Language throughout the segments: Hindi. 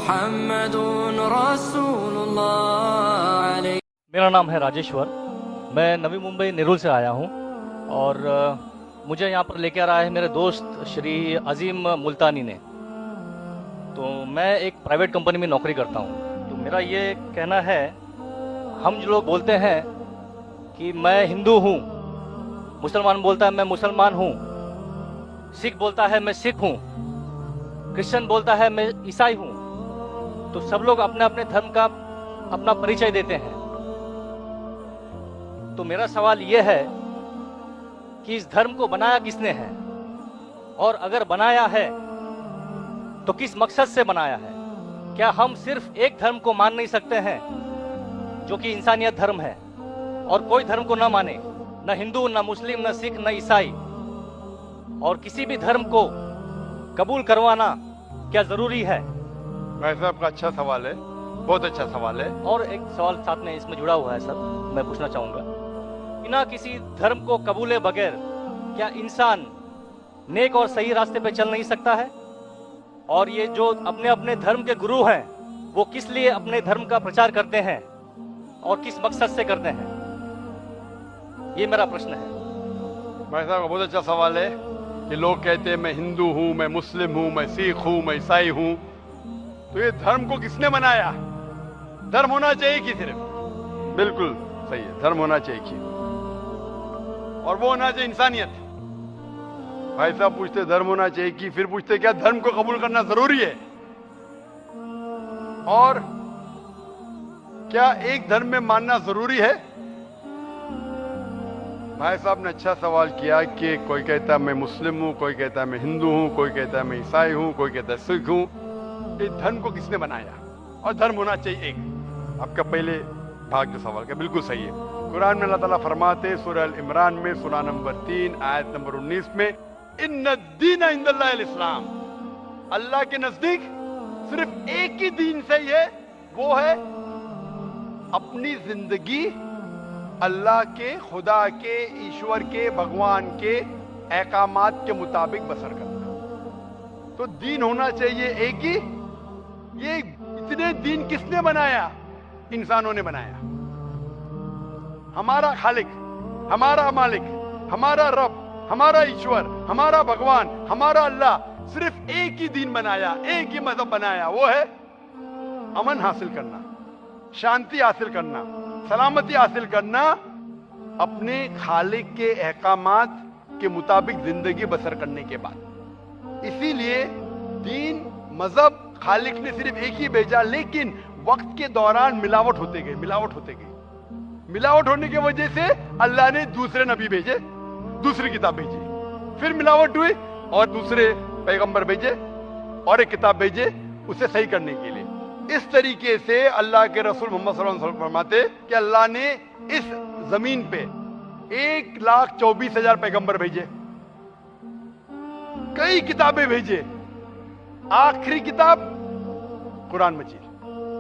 मुहम्मदुन रसूलुल्लाह। मेरा नाम है राजेश्वर। मैं नवी मुंबई नेरुल से आया हूँ और मुझे यहाँ पर लेकर आया है मेरे दोस्त श्री अजीम मुल्तानी ने। तो मैं एक प्राइवेट कंपनी में नौकरी करता हूँ। तो मेरा ये कहना है, हम जो लोग बोलते हैं कि मैं हिंदू हूँ, मुसलमान बोलता है मैं मुसलमान हूँ, सिख बोलता है मैं सिख हूँ, क्रिश्चियन बोलता है मैं ईसाई हूँ, तो सब लोग अपने अपने धर्म का अपना परिचय देते हैं। तो मेरा सवाल यह है कि इस धर्म को बनाया किसने है, और अगर बनाया है तो किस मकसद से बनाया है। क्या हम सिर्फ एक धर्म को मान नहीं सकते हैं जो कि इंसानियत धर्म है, और कोई धर्म को न माने, न हिंदू, न मुस्लिम, न सिख, न ईसाई, और किसी भी धर्म को कबूल करवाना क्या जरूरी है? भाई साहब का अच्छा सवाल है, बहुत अच्छा सवाल है। और एक सवाल साथ में इसमें जुड़ा हुआ है सर, मैं पूछना चाहूंगा, बिना किसी धर्म को कबूले बगैर क्या इंसान नेक और सही रास्ते पे चल नहीं सकता है? और ये जो अपने अपने धर्म के गुरु हैं, वो किस लिए अपने धर्म का प्रचार करते हैं और किस मकसद से करते हैं? ये मेरा प्रश्न है। भाई साहब का बहुत अच्छा सवाल है कि लोग कहते हैं मैं हिंदू हूं, मैं मुस्लिम हूं, मैं सिख हूं, मैं ईसाई हूं। तो ये धर्म को किसने बनाया? धर्म होना चाहिए कि सिर्फ? बिल्कुल सही है, धर्म होना चाहिए कि, और वो होना चाहिए इंसानियत। भाई साहब पूछते धर्म होना चाहिए कि, फिर पूछते क्या धर्म को कबूल करना जरूरी है? और क्या एक धर्म में मानना जरूरी है? भाई साहब ने अच्छा सवाल किया कि कोई कहता है मैं मुस्लिम हूं, कोई कहता है मैं हिंदू हूं, कोई कहता है मैं ईसाई हूं, कोई कहता है सिख हूं। ये धर्म को किसने बनाया? और धर्म होना चाहिए एक। आपका पहले भाग जो सवाल का बिल्कुल सही है। कुरान में अल्लाह ताला फरमाते सूरह अल इमरान में सूरह नंबर 3 आयत नंबर 19 में, इन्ना दीन इंदल्लाहिल इस्लाम, अल्लाह के नजदीक सिर्फ एक ही दीन सही है, वो है अपनी जिंदगी अल्लाह के, खुदा के, ईश्वर के, भगवान के अहकामात के मुताबिक बसर करना। तो दीन होना चाहिए एक ही। ये इतने दीन किसने बनाया? इंसानों ने बनाया। हमारा खालिक, हमारा मालिक, हमारा रब, हमारा ईश्वर, हमारा भगवान, हमारा अल्लाह सिर्फ एक ही दीन बनाया, एक ही मजहब बनाया, वो है अमन हासिल करना, शांति हासिल करना, सलामती हासिल करना, अपने खालिक के अहकामात के मुताबिक जिंदगी बसर करने के बाद। इसीलिए दीन, मजहब खालिक ने सिर्फ एक ही भेजा, लेकिन वक्त के दौरान मिलावट होते गई, मिलावट होते गई। मिलावट होने की वजह से अल्लाह ने दूसरे नबी भेजे, दूसरी किताब भेजी, फिर मिलावट हुई और दूसरे पैगंबर भेजे और एक किताब भेजे उसे सही करने के लिए। इस तरीके से अल्लाह के रसूल मोहम्मद सल्लल्लाहु अलैहि वसल्लम फरमाते कि अल्लाह ने इस जमीन पे 1,24,000 पैगंबर भेजे, कई किताबें भेजे। आखिरी किताब कुरान मजीद।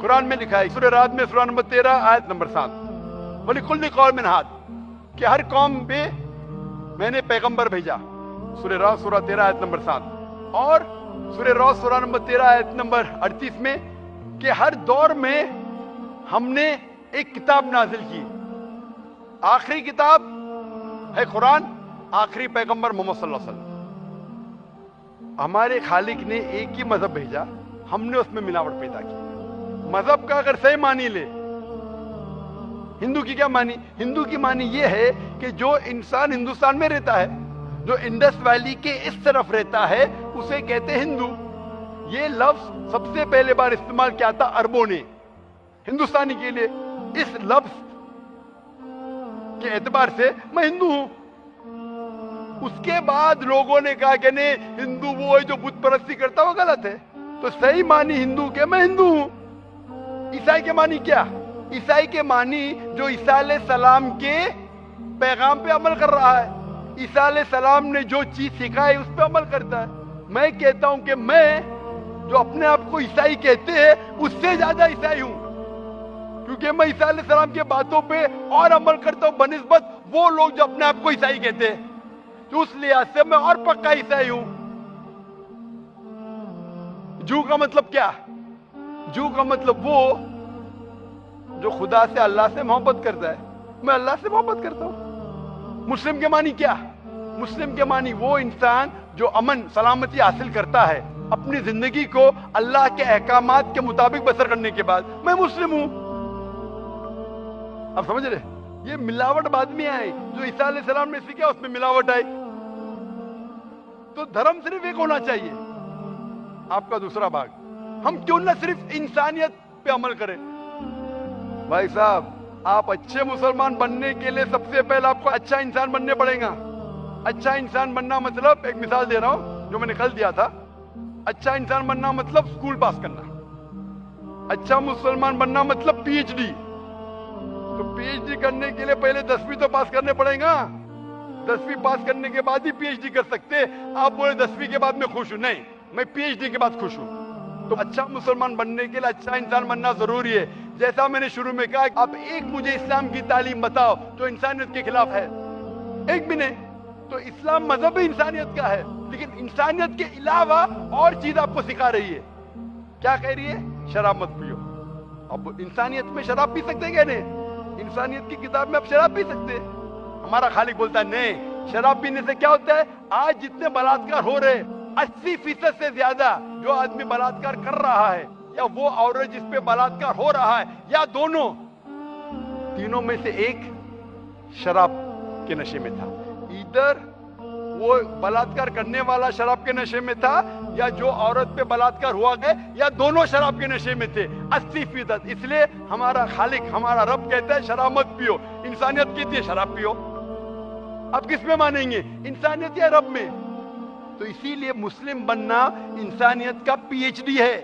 कुरान में लिखा है सूरह राद में सूरह नंबर 13 आयत नंबर 7, वलिकुल्लि कौमिन हाद, कि हर कौम पे मैंने पैगंबर भेजा। सूरह राद सूरह 13 आयत नंबर 7, और सूरह राद सूरह नंबर 13 आयत नंबर 38 में कि हर दौर में हमने एक किताब नाजिल की। आखिरी किताब है कुरान, आखिरी पैगंबर मोहम्मद सल्लल्लाहु अलैहि वसल्लम। हमारे खालिक ने एक ही मजहब भेजा, हमने उसमें मिलावट पैदा की। मजहब का अगर सही मानी ले, हिंदू की क्या मानी? हिंदू की मानी यह है कि जो इंसान हिंदुस्तान में रहता है, जो इंडस वैली के इस तरफ रहता है, उसे कहते हैं हिंदू। ये लफ्ज सबसे पहले बार इस्तेमाल किया था अरबों ने हिंदुस्तानी के लिए। इस लफ्ज के एतबार से मैं हिंदू हूं। उसके बाद लोगों ने कहा कि नहीं, हिंदू वो है जो बुत परस्ती करता, वो गलत है। तो सही मानी हिंदू के मैं हिंदू हूं। ईसाई के मानी क्या? ईसाई के मानी जो ईसा अलैहिस्सलाम के पैगाम पे अमल कर रहा है, ईसा अलैहिस्सलाम ने जो चीज सिखाई उस पर अमल करता है। मैं कहता हूं कि मैं जो अपने आप को ईसाई कहते हैं उससे ज्यादा ईसाई हूं, क्योंकि मैं ईसा अलैहिस्सलाम के बातों पे और अमल करता हूं बनिस्बत वो लोग जो अपने आप को ईसाई कहते हैं। तो उस लिहाज से मैं और पक्का ईसाई हूं। जू का मतलब क्या? जू का मतलब वो जो खुदा से अल्लाह से मोहब्बत करता है। मैं अल्लाह से मोहब्बत करता हूं। मुस्लिम के मानी क्या? मुस्लिम के मानी वो इंसान जो अमन सलामती हासिल करता है अपनी जिंदगी को अल्लाह के अहकामात के मुताबिक बसर करने के बाद, मैं मुस्लिम हूं। आप समझ रहे? ये मिलावट बाद में आई, जो ईसा अलैहिस्सलाम ने सीखा उसमें मिलावट आई। तो धर्म सिर्फ एक होना चाहिए। आपका दूसरा भाग, हम क्यों ना सिर्फ इंसानियत पे अमल करें। भाई साहब, आप अच्छे मुसलमान बनने के लिए सबसे पहले आपको अच्छा इंसान बनने पड़ेगा। अच्छा इंसान बनना मतलब, एक मिसाल दे रहा हूं जो मैंने कल दिया था। अच्छा इंसान बनना मतलब स्कूल पास करना। अच्छा मुसलमान बनना मतलब पीएचडी। तो पीएचडी करने के लिए पहले 10वीं तो पास करने पड़ेगा। 10वीं पास करने के बाद ही पीएचडी कर सकते। आप बोले 10वीं के बाद मैं खुश हूं, नहीं, मैं पीएचडी के बाद खुश हूं। तो अच्छा मुसलमान बनने के लिए अच्छा इंसान बनना जरूरी है। जैसा मैंने शुरू में कहा, आप एक मुझे इस्लाम की तालीम बताओ जो इंसानियत के खिलाफ है, एक भी नहीं। तो इस्लाम मजहब इंसानियत का है, लेकिन इंसानियत के अलावा और चीज आपको सिखा रही है। क्या कह रही है? शराब मत पियो। अब इंसानियत में शराब पी सकते क्या? नहीं, इंसानियत की किताब में आप शराब पी सकते। हमारा खालिक बोलता है नहीं, शराब पीने से क्या होता है? आज जितने बलात्कार हो रहे, 80% से ज्यादा जो आदमी बलात्कार कर रहा है, या वो औरत जिस पे बलात्कार हो रहा है, या दोनों, तीनों में से एक शराब के नशे में था। इधर वो बलात्कार करने वाला शराब के नशे में था, या जो औरत पे बलात्कार हुआ गया, या दोनों शराब के नशे में थे, 80%। इसलिए हमारा खालिक, हमारा रब कहता है शराब मत पियो। इंसानियत कहती है शराब पियो। आप किस में मानेंगे, इंसानियत या रब में? तो इसीलिए मुस्लिम बनना इंसानियत का पीएचडी है।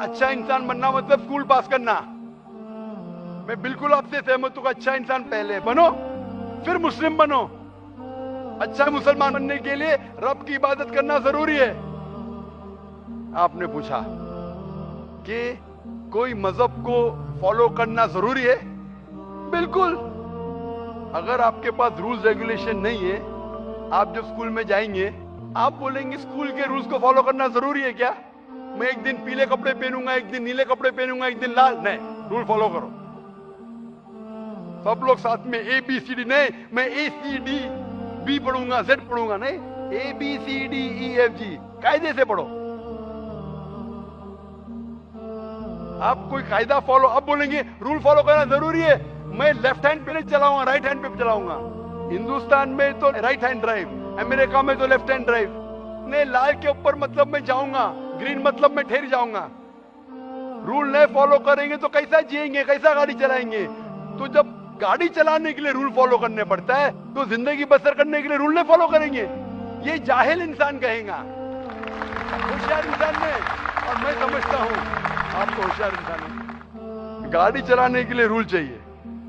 अच्छा इंसान बनना मतलब स्कूल पास करना। मैं बिल्कुल आपसे सहमत हूं। अच्छा इंसान पहले बनो, फिर मुस्लिम बनो। अच्छा मुसलमान बनने के लिए रब की इबादत करना जरूरी है। आपने पूछा कि कोई मजहब को फॉलो करना जरूरी है? बिल्कुल। अगर आपके पास रूल्स रेगुलेशन नहीं है, आप जब स्कूल में जाएंगे आप बोलेंगे स्कूल के रूल्स को फॉलो करना जरूरी है क्या? मैं एक दिन पीले कपड़े पहनूंगा, एक दिन नीले कपड़े पहनूंगा, एक दिन लाल, नहीं, रूल फॉलो करो। सब लोग साथ में ABCD, नहीं मैं ACD B पढ़ूंगा, Z पढ़ूंगा, नहीं, ABCDEFG कायदे से पढ़ो। आप कोई कायदा फॉलो, अब बोलेंगे रूल फॉलो करना जरूरी है, मैं लेफ्ट हैंड पे नहीं चलाऊंगा, राइट हैंड पे चलाऊंगा। हिंदुस्तान में तो राइट हैंड ड्राइव, अमेरिका में तो लेफ्ट हैंड ड्राइव। नहीं, लाल के ऊपर मतलब मैं जाऊंगा, ग्रीन मतलब मैं ठहर जाऊंगा। रूल नहीं फॉलो करेंगे तो कैसा जिएंगे, कैसा गाड़ी चलाएंगे? तो जब गाड़ी चलाने के लिए रूल फॉलो करने पड़ता है, तो जिंदगी बसर करने के लिए रूल नहीं फॉलो करेंगे? ये जाहिल इंसान कहेगा। होशियार इंसान ने, और मैं समझता हूं आप तो होशियार इंसान हैं। गाड़ी चलाने के लिए रूल चाहिए,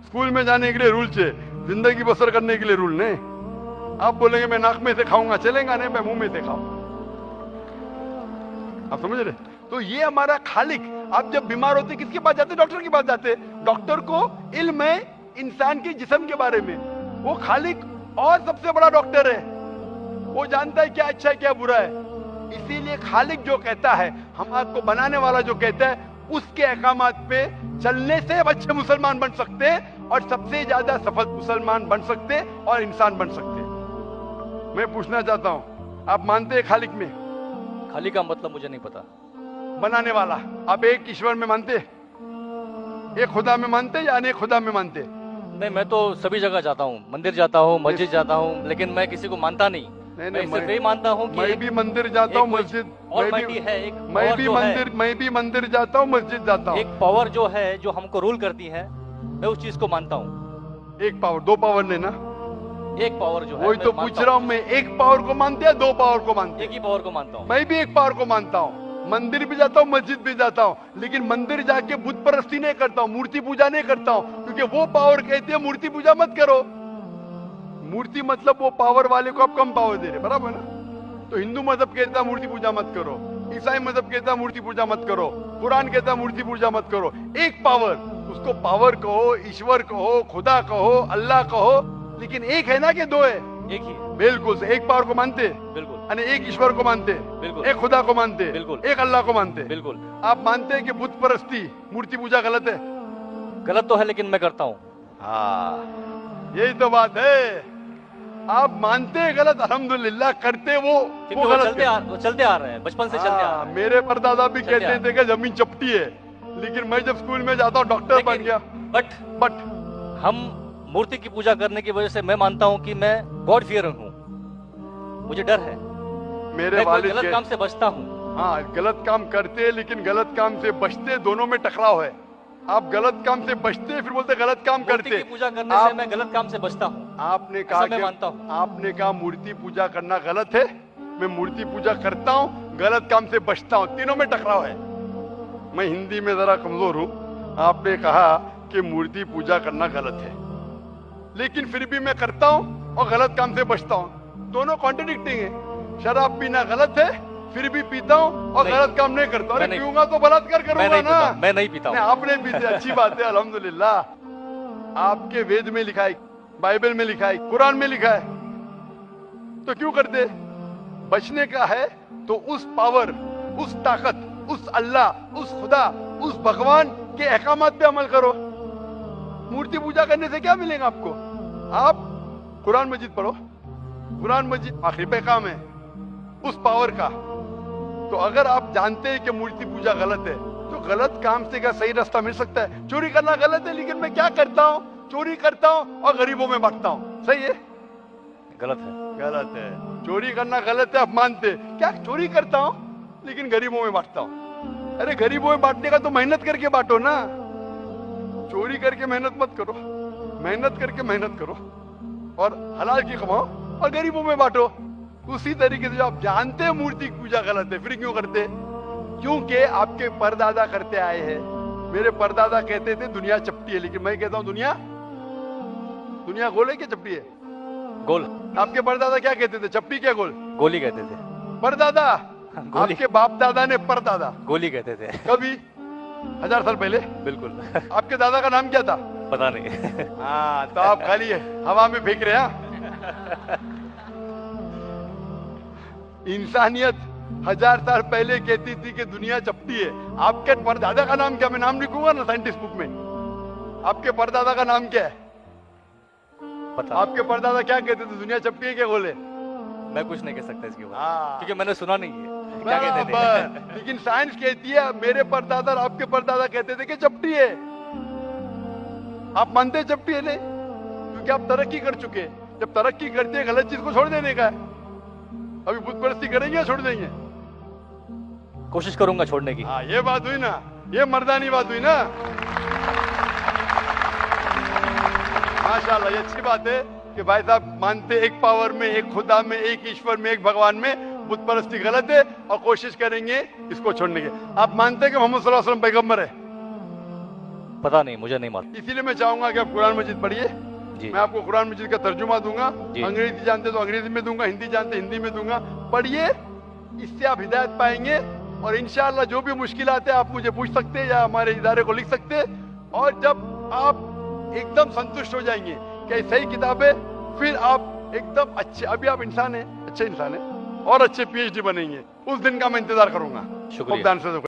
स्कूल में जाने के लिए रूल चाहिए, जिंदगी बसर करने के लिए रूल नहीं। आप बोलेंगे मैं नाक में से खाऊंगा, चलेगा नहीं, मैं मुंह में से खाऊं। आप समझ रहे? तो ये हमारा खालिक। आप जब बीमार होते किसके पास जाते? डॉक्टर के पास जाते। डॉक्टर को इल्म है इंसान के जिस्म के बारे में। वो खालिक और सबसे बड़ा डॉक्टर है, वो जानता है क्या अच्छा है क्या बुरा है। इसीलिए खालिक जो कहता है, हम आपको बनाने वाला जो कहता है, उसके अहकामात पे चलने से अच्छे मुसलमान बन सकते हैं, और सबसे ज्यादा सफल मुसलमान बन सकते और इंसान बन सकते। मैं पूछना चाहता हूं, आप मानते हैं खालिक में? खालिक का मतलब मुझे नहीं पता। बनाने वाला, आप एक ईश्वर में मानते, एक खुदा में मानते या अनेक खुदा में मानते? नहीं, मैं तो सभी जगह जाता हूँ, मंदिर जाता हूँ, मस्जिद जाता हूँ, लेकिन मैं किसी को मानता नहीं। मैं सिर्फ यही मानता हूँ कि मैं भी मंदिर जाता हूँ, मस्जिद, मैं भी मंदिर जाता हूँ, मस्जिद जाता हूँ। एक पावर जो है, जो हमको रूल करती है, मैं उस चीज को मानता हूँ। एक पावर, दो पावर नहीं ना, एक पावर जो है, वही तो पूछ रहा हूँ मैं। एक पावर को मानते हैं, दो पावर को मानते? एक ही पावर को मानता हूँ। मैं भी एक पावर को मानता हूँ। मंदिर भी जाता हूँ, मस्जिद भी जाता हूँ, लेकिन मंदिर जाके बुत परस्ती नहीं करता हूँ, मूर्ति पूजा नहीं करता हूँ, क्योंकि वो पावर कहती है मूर्ति पूजा मत करो। मूर्ति मतलब वो पावर वाले को आप कम पावर दे रहे, बराबर ना? तो हिंदू मजहब कहता है मूर्ति पूजा मत करो, ईसाई मजहब कहता है मूर्ति पूजा मत करो, कुरान कहता है मूर्ति पूजा मत करो। एक पावर, उसको पावर कहो, ईश्वर कहो, खुदा कहो, अल्लाह कहो, लेकिन एक है ना कि दो है? एक ही। बिल्कुल से एक पावर को मानते? बिल्कुल। અને एक ईश्वर को मानते, बिल्कुल। एक खुदा को मानते, बिल्कुल। एक अल्लाह को मानते। बिल्कुल। आप मानते हैं कि बुत परस्ती, मूर्ति पूजा गलत है? गलत तो है लेकिन मैं करता हूँ। हाँ, यही तो बात है। आप मानते हैं गलत, अल्हम्दुलिल्लाह, करते वो क्योंकि वो गलत है। वो चलते आ रहे हैं, बचपन से चलते आ हाँ, रहे हैं। मेरे परदादा भी चलते कहते आ- थे कि जमीन चपटी है, लेकिन मैं जब स्कूल में जाता हूँ डॉक्टर बन गया। बट बट हम मूर्ति की पूजा करने की वजह से मैं मानता हूँ कि मैं गॉड फियरिंग हूँ, मुझे डर है, मेरे मैं कोई वालिद गलत के काम से बचता हूँ। हाँ, गलत काम करते हैं लेकिन गलत काम से बचते, दोनों में टकराव है। आप गलत काम से बचते फिर बोलते गलत काम मूर्ति करते। की पूजा करने से मैं गलत काम से बचता हूँ। आपने ऐसा कहा मैं कि मानता हूँ। आपने कहा मूर्ति पूजा करना गलत है, मैं मूर्ति पूजा करता हूँ, गलत काम से बचता हूँ, तीनों में टकराव है। मैं हिंदी में जरा कमजोर हूँ। आपने कहा कि मूर्ति पूजा करना गलत है, लेकिन फिर भी मैं करता हूँ और गलत काम से बचता हूँ, दोनों कॉन्ट्रडिक्टिंग है। शराब पीना गलत है, फिर भी पीता हूँ और नहीं। गलत काम नहीं करता। अरे मैं नहीं- पीऊंगा तो बलात्कार मैं करूंगा नहीं ना। पीता, मैं नहीं पीता नहीं, हूँ। आपने पीते, अच्छी बात है, अल्हम्दुलिल्लाह। आपके वेद में लिखा है, बाइबल में लिखा है, कुरान में लिखा है, तो क्यों करते? बचने का है तो उस पावर, उस ताकत, उस अल्लाह, उस खुदा, उस भगवान के अहकामात पे अमल करो। मूर्ति पूजा करने से क्या मिलेगा आपको? आप कुरान मजीद पढ़ो, कुरान मजीद आखिरी पैगाम है उस पावर का। तो अगर आप जानते हैं कि मूर्ति पूजा गलत है, तो गलत काम से क्या सही रास्ता मिल सकता है? चोरी करना गलत है, लेकिन मैं क्या करता हूँ? चोरी करता हूँ और गरीबों में बांटता हूँ, सही है? गलत है। गलत है। चोरी करना गलत है, आप मानते? क्या चोरी करता हूँ लेकिन गरीबों में बांटता हूँ। अरे गरीबों में बांटने का तो मेहनत करके बांटो ना, चोरी करके मेहनत मत करो। मेहनत करके मेहनत करो और हलाल की कमाओ और गरीबों में बांटो। उसी तरीके से जो आप जानते हैं मूर्ति की पूजा गलत है, फिर क्यों करते? क्योंकि आपके परदादा करते आए हैं। मेरे परदादा कहते थे दुनिया चपटी है, लेकिन मैं कहता हूं दुनिया गोल है क्या चपटी है? गोल। आपके परदादा क्या कहते थे, चपटी क्या गोल? गोली कहते थे। परदादा? गोली। आपके बाप दादा ने परदादा गोली कहते थे। कभी 1000 साल पहले? बिल्कुल। आपके दादा का नाम क्या था? पता नहीं। हाँ, तो आप खाली हवा में फेंक रहे हैं। इंसानियत 1000 साल पहले कहती थी कि दुनिया चपटी है। आपके परदादा का नाम क्या? मैं नाम लिखूंगा ना साइंटिस्ट बुक में। आपके परदादा का नाम क्या है? पता आपके परदादा क्या कहते थे, दुनिया चपटी है क्या गोल है? मैं कुछ नहीं कह सकता इसके ऊपर, हाँ। क्योंकि मैंने सुना नहीं है क्या कहते थे। बराबर। लेकिन साइंस कहती है मेरे परदादा और आपके परदादा कहते थे कि चपटी है। आप मानते हैं चपटी है? नहीं, क्योंकि आप तरक्की कर चुके हैं। जब तरक्की करते हैं गलत चीज को छोड़ देने का है। अभी बुत परस्ती करेंगे या छोड़ देंगे? कोशिश करूंगा छोड़ने की। हाँ, ये बात हुई ना, ये मर्दानी बात हुई ना। माशाल्लाह, ये अच्छी बात है कि भाई साहब मानते एक पावर में, एक खुदा में, एक ईश्वर में, एक भगवान में। बुत परस्ती गलत है और कोशिश करेंगे इसको छोड़ने की। आप मानते हैं कि मोहम्मद सल्लल्लाहु अलैहि वसल्लम पैगंबर है? पता नहीं, मुझे नहीं मालूम। इसीलिए मैं चाहूंगा कि आप कुरान मजीद पढ़िए। जी। मैं आपको कुरान मजीद का तर्जुमा दूंगा। जी। अंग्रेजी जानते तो अंग्रेजी में दूंगा, हिंदी जानते हिंदी में दूंगा। पढ़िए, इससे आप हिदायत पाएंगे और इंशाअल्लाह जो भी मुश्किलात है आप मुझे पूछ सकते हैं या हमारे इदारे को लिख सकते हैं। और जब आप एकदम संतुष्ट हो जाएंगे कि सही किताब है, फिर आप एकदम अच्छे, अभी आप इंसान हैं, अच्छे इंसान हैं और अच्छे PhD बनेंगे। उस दिन का मैं इंतजार करूंगा। शुक्रिया। खूब दान से